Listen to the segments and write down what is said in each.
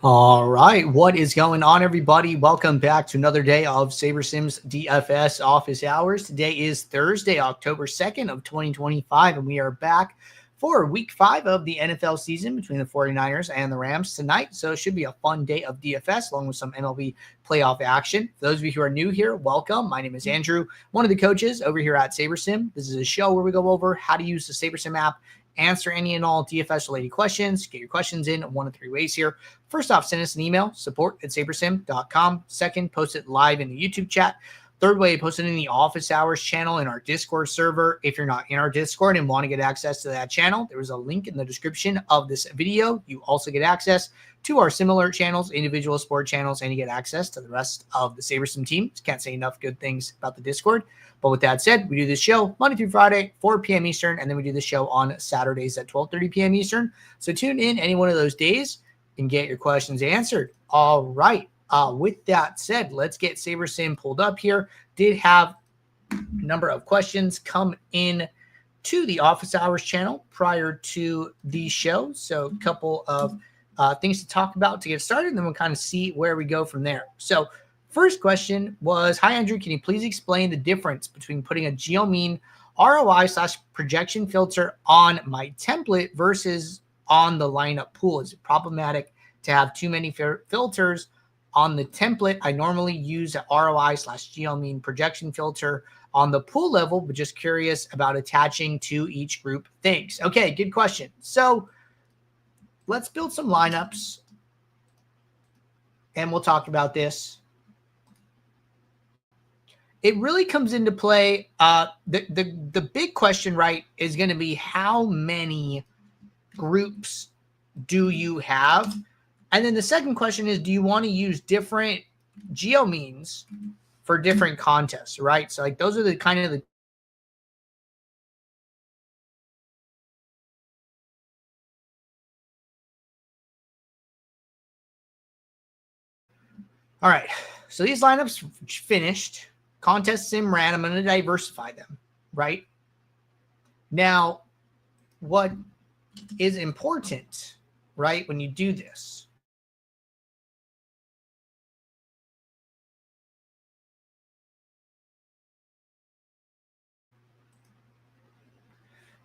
All right, what is going on, everybody? Welcome back to another day of SaberSim's DFS office hours. Today is Thursday, October 2nd of 2025, and we are back for week 5 of the NFL season between the 49ers and the Rams tonight. So it should be a fun day of DFS along with some MLB playoff action. For those of you who are new here, welcome. My name is Andrew, one of the coaches over here at SaberSim. This is a show where we go over how to use the SaberSim app, answer any and all DFS related questions, get your questions in one of 3 ways here. First off, send us an email, support@sabersim.com. Second, post it live in the YouTube chat. Third way, post it in the office hours channel in our Discord server. If you're not in our Discord and want to get access to that channel, there is a link in the description of this video. You also get access to our similar channels, individual sport channels, and you get access to the rest of the SaberSim team. Can't say enough good things about the Discord. But with that said, we do this show Monday through Friday, 4 p.m. Eastern, and then we do the show on Saturdays at 12:30 p.m. Eastern. So tune in any one of those days and get your questions answered. All right. With that said, let's get SaberSim pulled up here. Did have a number of questions come in to the office hours channel prior to the show. So a couple of things to talk about to get started, and then we'll kind of see where we go from there. So first question was, hi, Andrew, can you please explain the difference between putting a geomean ROI/projection filter on my template versus on the lineup pool? Is it problematic to have too many filters on the template? I normally use an ROI/geomean projection filter on the pool level, but just curious about attaching to each group. Thanks. Okay, good question. So let's build some lineups and we'll talk about this. It really comes into play. The big question, right, is going to be how many groups do you have? And then the second question is, do you want to use different geomeans for different contests, right? So like those are the kind of the all right. So these lineups finished. Contest sim ran. I'm going to diversify them, right? Now, what is important, right, when you do this?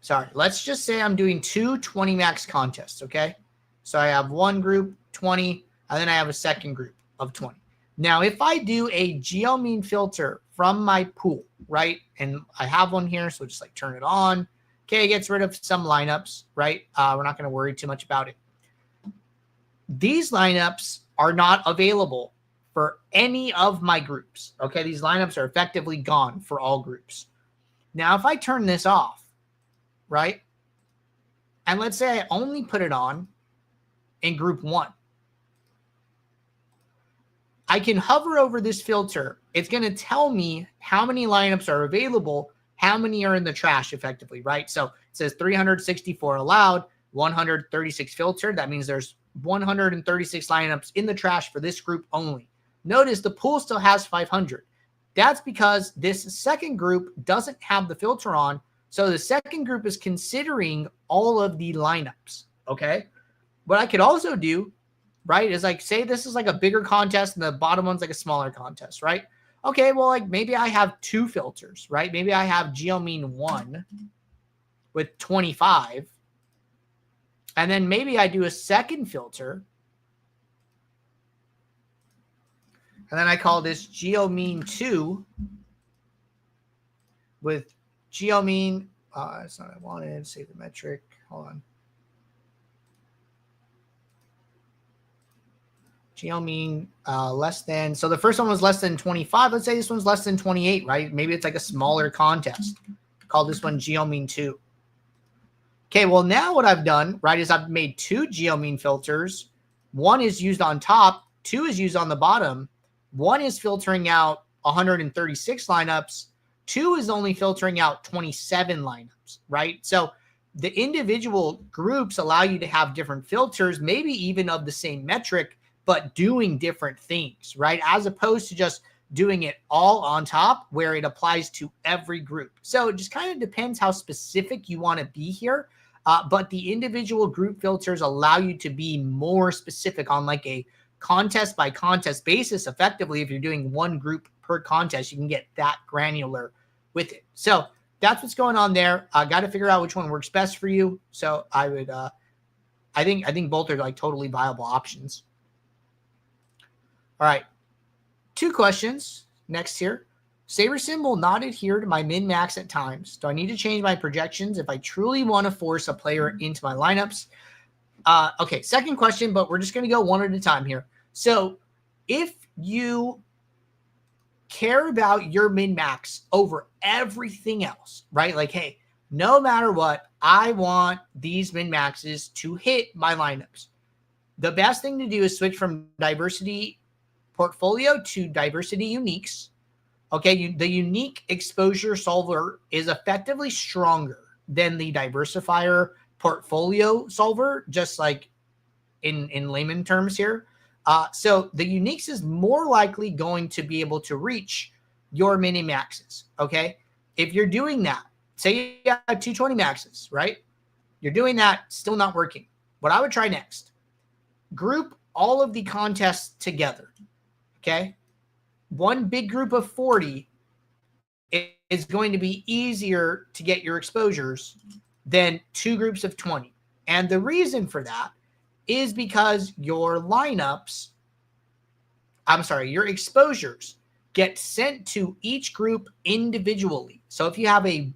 Sorry, let's just say I'm doing 2 20 max contests, okay? So I have one group, 20, and then I have a second group of 20. Now, if I do a geomean filter from my pool, right, and I have one here, so just like turn it on. Okay, it gets rid of some lineups, right? We're not going to worry too much about it. These lineups are not available for any of my groups, okay? These lineups are effectively gone for all groups. Now, if I turn this off, right, and let's say I only put it on in group 1, I can hover over this filter. It's going to tell me how many lineups are available, how many are in the trash effectively, right? So it says 364 allowed, 136 filtered. That means there's 136 lineups in the trash for this group only. Notice the pool still has 500. That's because this second group doesn't have the filter on. So the second group is considering all of the lineups, okay? What I could also do, right, is like, say this is like a bigger contest and the bottom one's like a smaller contest, right? Okay, well, like maybe I have 2 filters, right? Maybe I have geomean 1 with 25. And then maybe I do a second filter. And then I call this geomean 2 with geomean. That's not what I wanted. Save the metric. Hold on. Geomean less than. So the first one was less than 25. Let's say this one's less than 28, right? Maybe it's like a smaller contest. Call this one geomean 2. Okay, well, now what I've done, right, is I've made 2 geomean filters. 1 is used on top. 2 is used on the bottom. 1 is filtering out 136 lineups. 2 is only filtering out 27 lineups, right? So the individual groups allow you to have different filters, maybe even of the same metric, but doing different things, right? As opposed to just doing it all on top where it applies to every group. So it just kind of depends how specific you want to be here. but the individual group filters allow you to be more specific on like a contest by contest basis. Effectively, if you're doing one group per contest, you can get that granular with it. So that's what's going on there. Got to figure out which one works best for you. So I would, I think both are like totally viable options. All right. 2 questions next here. SaberSim will not adhere to my min-max at times. Do I need to change my projections if I truly want to force a player into my lineups? Okay, second question, but we're just going to go one at a time here. So if you care about your min-max over everything else, right? Like, hey, no matter what, I want these min-maxes to hit my lineups. The best thing to do is switch from diversity portfolio to diversity uniques. Okay, the unique exposure solver is effectively stronger than the diversifier portfolio solver, just like in layman terms here. So the uniques is more likely going to be able to reach your mini maxes. Okay, if you're doing that, say you have 220 maxes, right? You're doing that, still not working. What I would try next, group all of the contests together. Okay, one big group of 40 is going to be easier to get your exposures than 2 groups of 20. And the reason for that is because your your exposures get sent to each group individually. So if you have a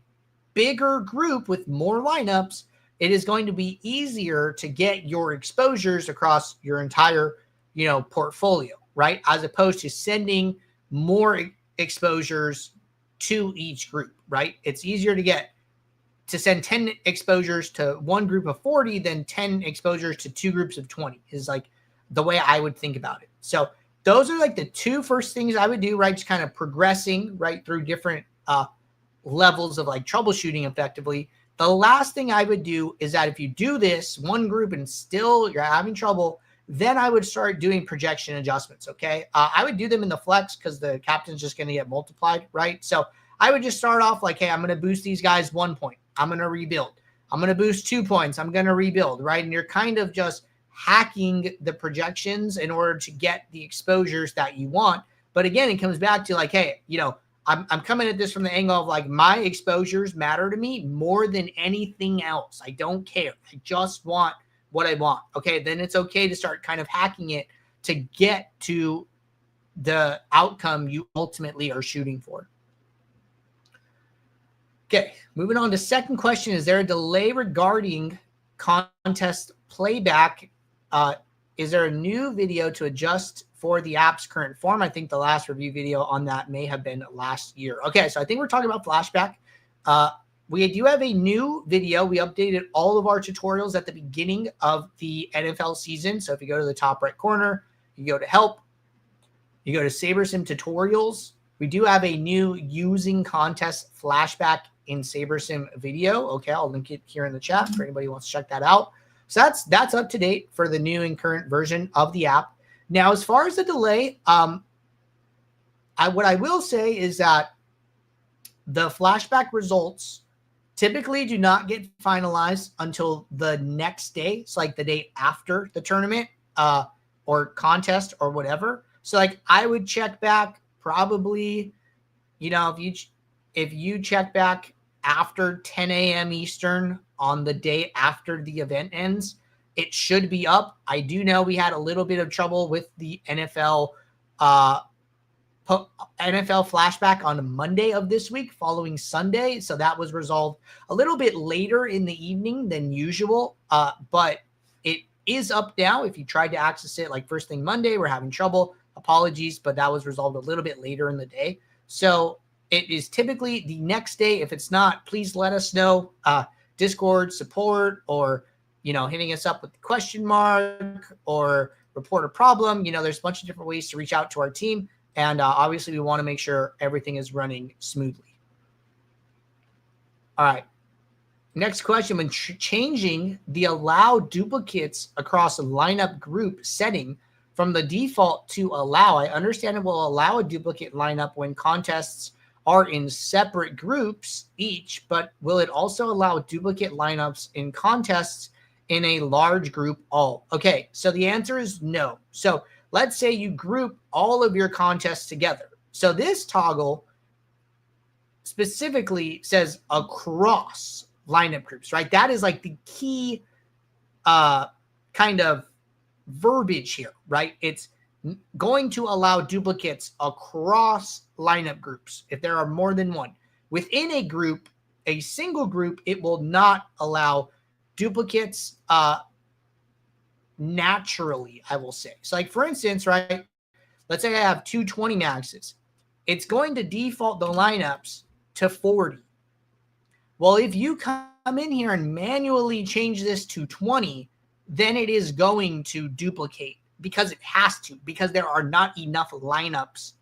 bigger group with more lineups, it is going to be easier to get your exposures across your entire, portfolio, right? As opposed to sending more exposures to each group, right? It's easier to send 10 exposures to one group of 40 than 10 exposures to 2 groups of 20 is like the way I would think about it. So those are like the 2 first things I would do, right? Just kind of progressing right through different levels of like troubleshooting effectively. The last thing I would do is that if you do this one group and still you're having trouble, then I would start doing projection adjustments, okay? I would do them in the flex because the captain's just going to get multiplied, right? So I would just start off like, hey, I'm going to boost these guys 1 point. I'm going to rebuild. I'm going to boost 2 points. I'm going to rebuild, right? And you're kind of just hacking the projections in order to get the exposures that you want. But again, it comes back to like, hey, I'm coming at this from the angle of like my exposures matter to me more than anything else. I don't care. I just want what I want. Okay, then it's okay to start kind of hacking it to get to the outcome you ultimately are shooting for. Okay, moving on to second question. Is there a delay regarding contest playback? Is there a new video to adjust for the app's current form? I think the last review video on that may have been last year. Okay, so I think we're talking about flashback. We do have a new video. We updated all of our tutorials at the beginning of the NFL season. So if you go to the top right corner, you go to help, you go to SaberSim tutorials. We do have a new using contest flashback in SaberSim video. Okay, I'll link it here in the chat for anybody who wants to check that out. So that's up to date for the new and current version of the app. Now, as far as the delay, what I will say is that the flashback results typically do not get finalized until the next day. It's like the day after the tournament or contest or whatever. So like I would check back probably, if you check back after 10 a.m. Eastern on the day after the event ends, it should be up. I do know we had a little bit of trouble with the NFL flashback on Monday of this week following Sunday. So that was resolved a little bit later in the evening than usual. But it is up now. If you tried to access it like first thing Monday, we're having trouble. Apologies, but that was resolved a little bit later in the day. So it is typically the next day. If it's not, please let us know. Discord support or, hitting us up with the question mark or report a problem. There's a bunch of different ways to reach out to our team. And obviously, we want to make sure everything is running smoothly. All right. Next question. When changing the allow duplicates across a lineup group setting from the default to allow, I understand it will allow a duplicate lineup when contests are in separate groups each, but will it also allow duplicate lineups in contests in a large group all? Okay, so the answer is no. So let's say you group all of your contests together. So this toggle specifically says across lineup groups, right? That is like the key kind of verbiage here, right? It's going to allow duplicates across lineup groups if there are more than one. Within a group, a single group, it will not allow duplicates naturally, I will say. So like for instance, right, let's say I have 220 maxes. It's going to default the lineups to 40. Well, if you come in here and manually change this to 20, then it is going to duplicate because it has to, because there are not enough lineups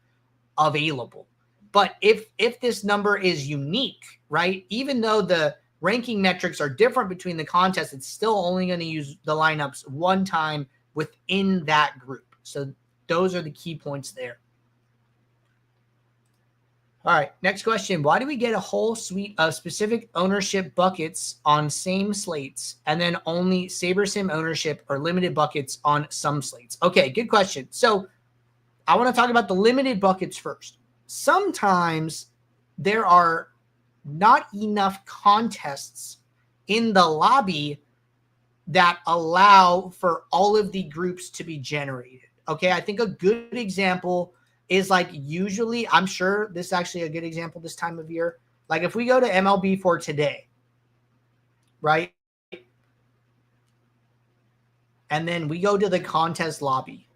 available. But if this number is unique, right, even though the ranking metrics are different between the contests, it's still only going to use the lineups one time within that group. So those are the key points there. All right, next question. Why do we get a whole suite of specific ownership buckets on same slates and then only SaberSim ownership or limited buckets on some slates? Okay, good question. So I want to talk about the limited buckets first. Sometimes there are not enough contests in the lobby that allow for all of the groups to be generated. Okay, I think a good example is like usually, I'm sure this is actually a good example this time of year. Like if we go to MLB for today, right? And then we go to the contest lobby.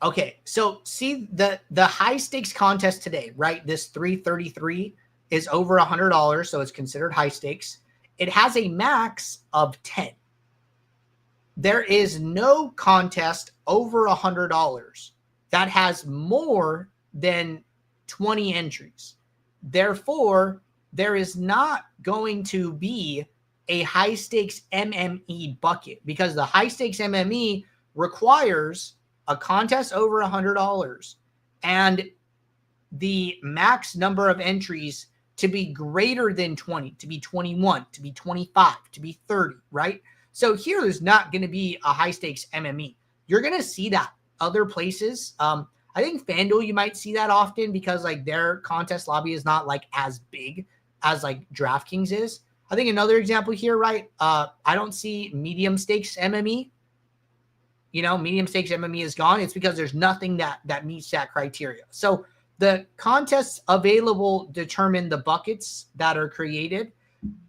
Okay, so see the high stakes contest today, right? This 333 is over $100, so it's considered high stakes. It has a max of 10. There is no contest over $100 that has more than 20 entries. Therefore, there is not going to be a high stakes MME bucket because the high stakes MME requires a contest over $100 and the max number of entries to be greater than 20, to be 21, to be 25, to be 30, right? So here there's not going to be a high stakes MME. You're going to see that other places. I think FanDuel, you might see that often because like their contest lobby is not like as big as like DraftKings is. I think another example here, right? I don't see medium stakes MME. You know, medium stakes MME is gone. It's because there's nothing that meets that criteria. So the contests available determine the buckets that are created.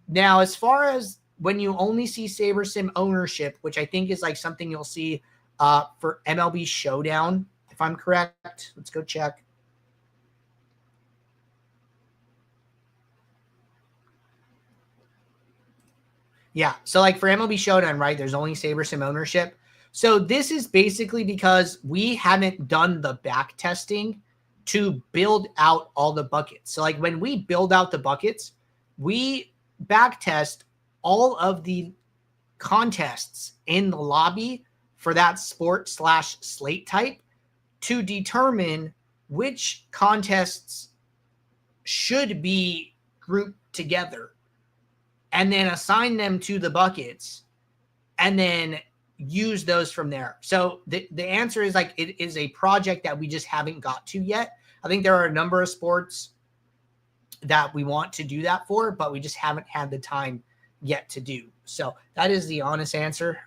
Now, as far as when you only see SaberSim ownership, which I think is like something you'll see for MLB Showdown, if I'm correct. Let's go check. Yeah, so like for MLB Showdown, right, there's only SaberSim ownership. So this is basically because we haven't done the back testing to build out all the buckets. So like when we build out the buckets, we back test all of the contests in the lobby for that sport/slate type to determine which contests should be grouped together and then assign them to the buckets and then use those from there. So the answer is like it is a project that we just haven't got to yet. I think there are a number of sports that we want to do that for, but we just haven't had the time yet to do. So that is the honest answer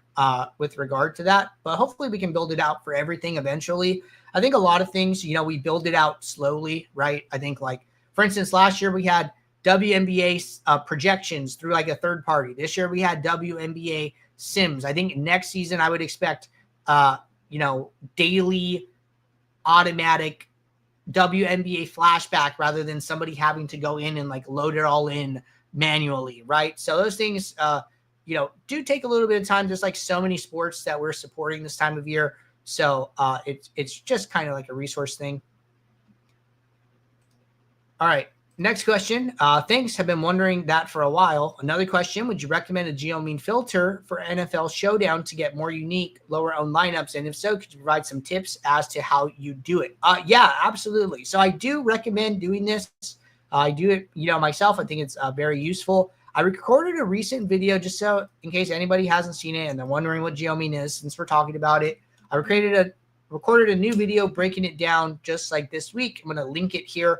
with regard to that. But hopefully we can build it out for everything eventually. I think a lot of things, you know, we build it out slowly, right? I think like, for instance, last year we had WNBA projections through like a third party. This year we had WNBA Sims. I think next season I would expect, you know, daily automatic WNBA flashback rather than somebody having to go in and like load it all in manually, right? So those things, you know, do take a little bit of time, just like so many sports that we're supporting this time of year. So it's just kind of like a resource thing. All right. Next question. Thanks. Have been wondering that for a while. Another question. Would you recommend a geomean filter for NFL Showdown to get more unique, lower owned lineups? And if so, could you provide some tips as to how you do it? Yeah, absolutely. So I do recommend doing this. I do it, myself. I think it's very useful. I recorded a recent video just so in case anybody hasn't seen it and they're wondering what geomean is, since we're talking about it. I recorded a new video breaking it down just like this week. I'm going to link it here.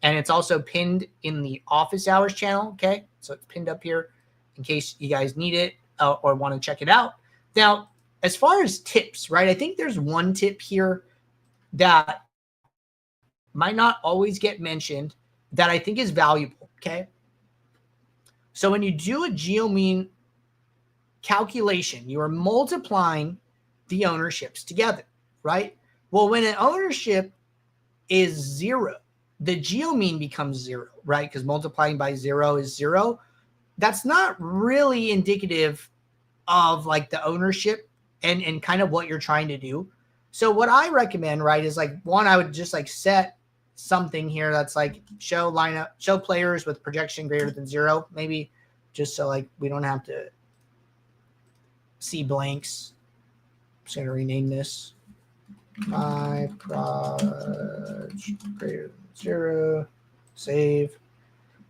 And it's also pinned in the office hours channel. Okay. So it's pinned up here in case you guys need it or want to check it out. Now, as far as tips, right? I think there's one tip here that might not always get mentioned that I think is valuable. Okay. So when you do a geomean calculation, you are multiplying the ownerships together, right? Well, when an ownership is 0, the geomean becomes 0, right? Because multiplying by 0 is 0. That's not really indicative of like the ownership and kind of what you're trying to do. So what I recommend, right, is like one, I would just like set something here that's like show players with projection greater than 0, maybe just so like we don't have to see blanks. I'm just going to rename this 5 greater than 0, save.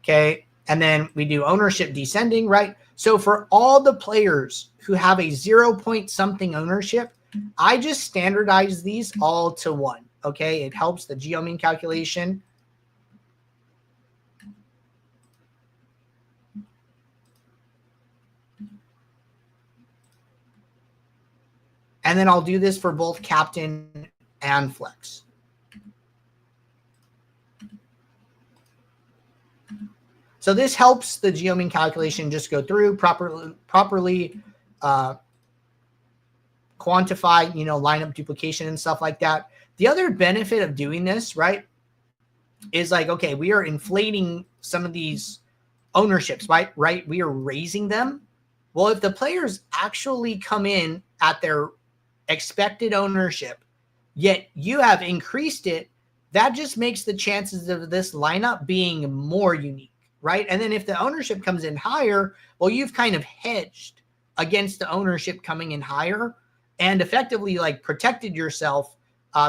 Okay. And then we do ownership descending, right? So for all the players who have a 0 point something ownership, I just standardize these all to 1. Okay. It helps the geomean calculation. And then I'll do this for both captain and flex. So this helps the geomean calculation just go through properly quantify, lineup duplication and stuff like that. The other benefit of doing this, right, is like, okay, we are inflating some of these ownerships, right? We are raising them. Well, if the players actually come in at their expected ownership, yet you have increased it, that just makes the chances of this lineup being more unique. Right. And then if the ownership comes in higher, well, you've kind of hedged against the ownership coming in higher and effectively like protected yourself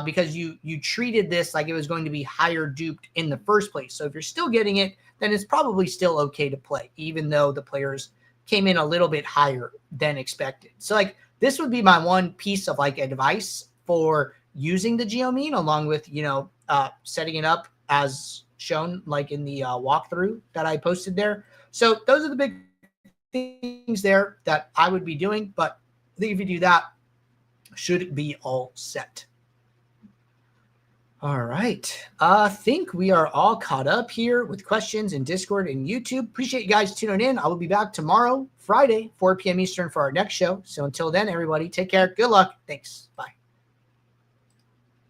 because you treated this like it was going to be higher duped in the first place. So if you're still getting it, then it's probably still okay to play, even though the players came in a little bit higher than expected. So like this would be my one piece of like advice for using the geomean, along with, setting it up as shown like in the walkthrough that I posted there. So those are the big things there that I would be doing, but I think if you do that, should be all set. All right. I think we are all caught up here with questions in Discord and YouTube. Appreciate you guys tuning in. I will be back tomorrow, Friday, 4 p.m. Eastern for our next show. So until then, everybody, take care. Good luck. Thanks. Bye.